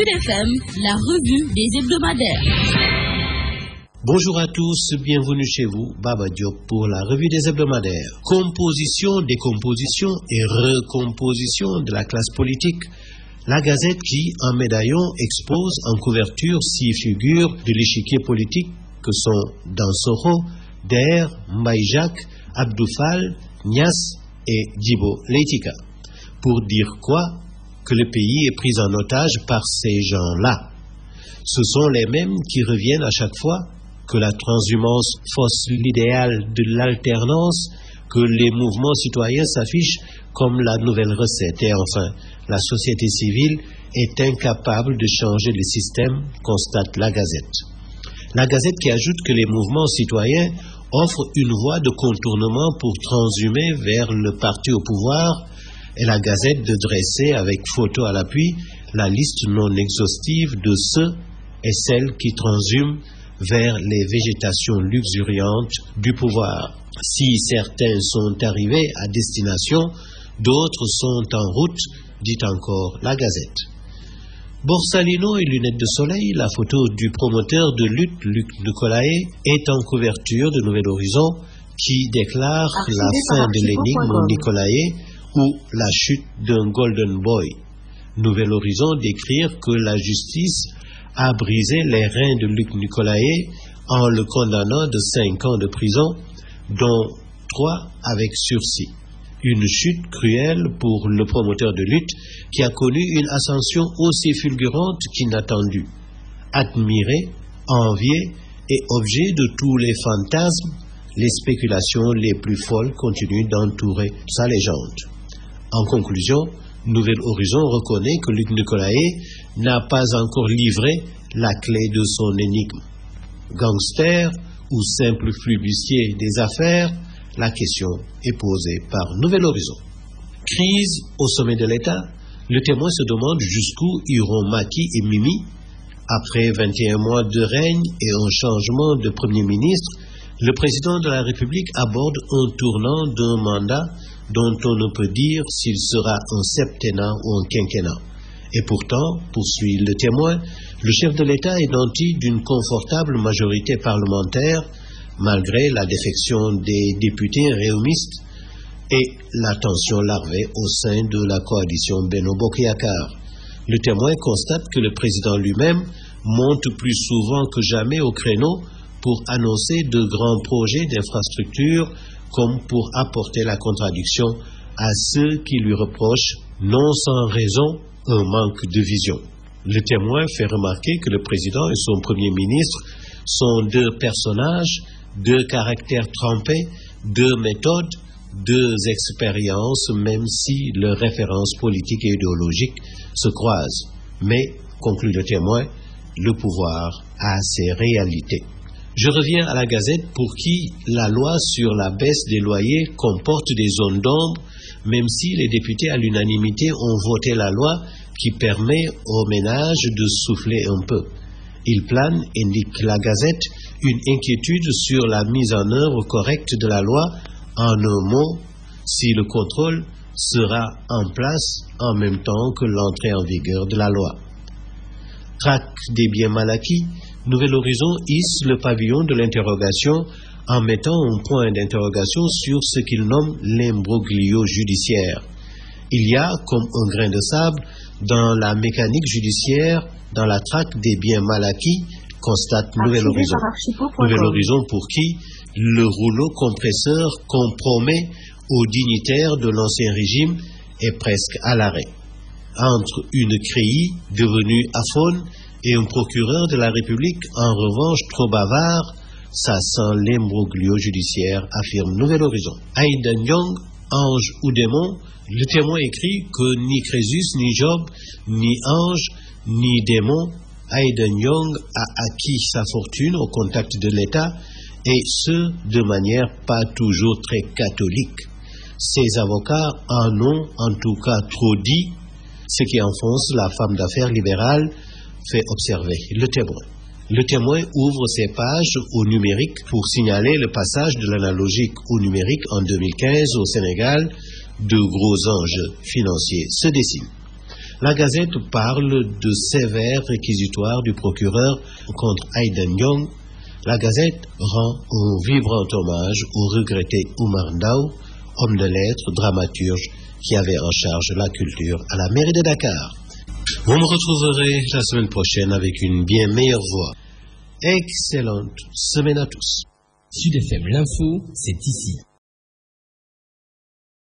Sud FM, la revue des hebdomadaires. Bonjour à tous, bienvenue chez vous, Baba Diop pour la revue des hebdomadaires. Composition, décomposition et recomposition de la classe politique. La Gazette qui, en médaillon, expose en couverture 6 figures de l'échiquier politique que sont Dansokho, Der, Mbaye Jacques, Abdou Fall, Niass et Djibo Leïtika. Pour dire quoi? Que le pays est pris en otage par ces gens-là. Ce sont les mêmes qui reviennent à chaque fois que la transhumance fausse l'idéal de l'alternance, que les mouvements citoyens s'affichent comme la nouvelle recette. Et enfin, la société civile est incapable de changer le système, constate la Gazette. La Gazette qui ajoute que les mouvements citoyens offrent une voie de contournement pour transhumer vers le parti au pouvoir, et la Gazette de dresser avec photo à l'appui la liste non exhaustive de ceux et celles qui transhument vers les végétations luxuriantes du pouvoir. Si certains sont arrivés à destination, d'autres sont en route, dit encore la Gazette. Borsalino et lunettes de soleil, la photo du promoteur de lutte, Luc Nicolaï, est en couverture de Nouvel Horizon qui déclare la fin de l'énigme Nicolaï ou la chute d'un Golden Boy. Nouvel Horizon d'écrire que la justice a brisé les reins de Luc Nicolaï en le condamnant de 5 ans de prison, dont 3 avec sursis. Une chute cruelle pour le promoteur de lutte qui a connu une ascension aussi fulgurante qu'inattendue. Admiré, envié et objet de tous les fantasmes, les spéculations les plus folles continuent d'entourer sa légende. En conclusion, Nouvel Horizon reconnaît que Luc Nicolaï n'a pas encore livré la clé de son énigme. Gangster ou simple flibustier des affaires, la question est posée par Nouvel Horizon. Crise au sommet de l'État, le Témoin se demande jusqu'où iront Macky et Mimi. Après 21 mois de règne et un changement de Premier ministre, le président de la République aborde un tournant d'un mandat dont on ne peut dire s'il sera un septennat ou un quinquennat. Et pourtant, poursuit le Témoin, le chef de l'État est nanti d'une confortable majorité parlementaire, malgré la défection des députés réumistes et la tension larvée au sein de la coalition Benno Bokk Yakaar. Le Témoin constate que le président lui-même monte plus souvent que jamais au créneau pour annoncer de grands projets d'infrastructure comme pour apporter la contradiction à ceux qui lui reprochent, non sans raison, un manque de vision. Le Témoin fait remarquer que le président et son premier ministre sont 2 personnages, 2 caractères trempés, 2 méthodes, 2 expériences, même si leurs références politiques et idéologiques se croisent. Mais, conclut le Témoin, le pouvoir a ses réalités. Je reviens à la Gazette pour qui la loi sur la baisse des loyers comporte des zones d'ombre, même si les députés à l'unanimité ont voté la loi qui permet aux ménages de souffler un peu. Il plane, indique la Gazette, une inquiétude sur la mise en œuvre correcte de la loi, en un mot, si le contrôle sera en place en même temps que l'entrée en vigueur de la loi. Traque des biens mal acquis, Nouvel Horizon hisse le pavillon de l'interrogation en mettant un point d'interrogation sur ce qu'il nomme l'imbroglio judiciaire. Il y a, comme un grain de sable, dans la mécanique judiciaire, dans la traque des biens mal acquis, constate Nouvel Horizon. Nouvel Horizon pour qui le rouleau compresseur compromet aux dignitaires de l'ancien régime est presque à l'arrêt. Entre une CREI devenue aphone et un procureur de la République, en revanche, trop bavard, ça sent l'imbroglio judiciaire, affirme Nouvel Horizon. Aïda Nyong, ange ou démon, le Témoin écrit que ni Crésus, ni Job, ni ange, ni démon, Aïda Nyong a acquis sa fortune au contact de l'État, et ce, de manière pas toujours très catholique. Ses avocats en ont en tout cas trop dit, ce qui enfonce la femme d'affaires libérale, fait observer le Témoin. Le Témoin ouvre ses pages au numérique pour signaler le passage de l'analogique au numérique en 2015 au Sénégal. De gros enjeux financiers se dessinent. La Gazette parle de sévères réquisitoires du procureur contre Aïden Young. La Gazette rend un vibrant hommage au regretté Oumar Ndao, homme de lettres, dramaturge, qui avait en charge la culture à la mairie de Dakar. Vous me retrouverez la semaine prochaine avec une bien meilleure voix. Excellente semaine à tous. Sud FM, l'info, c'est ici.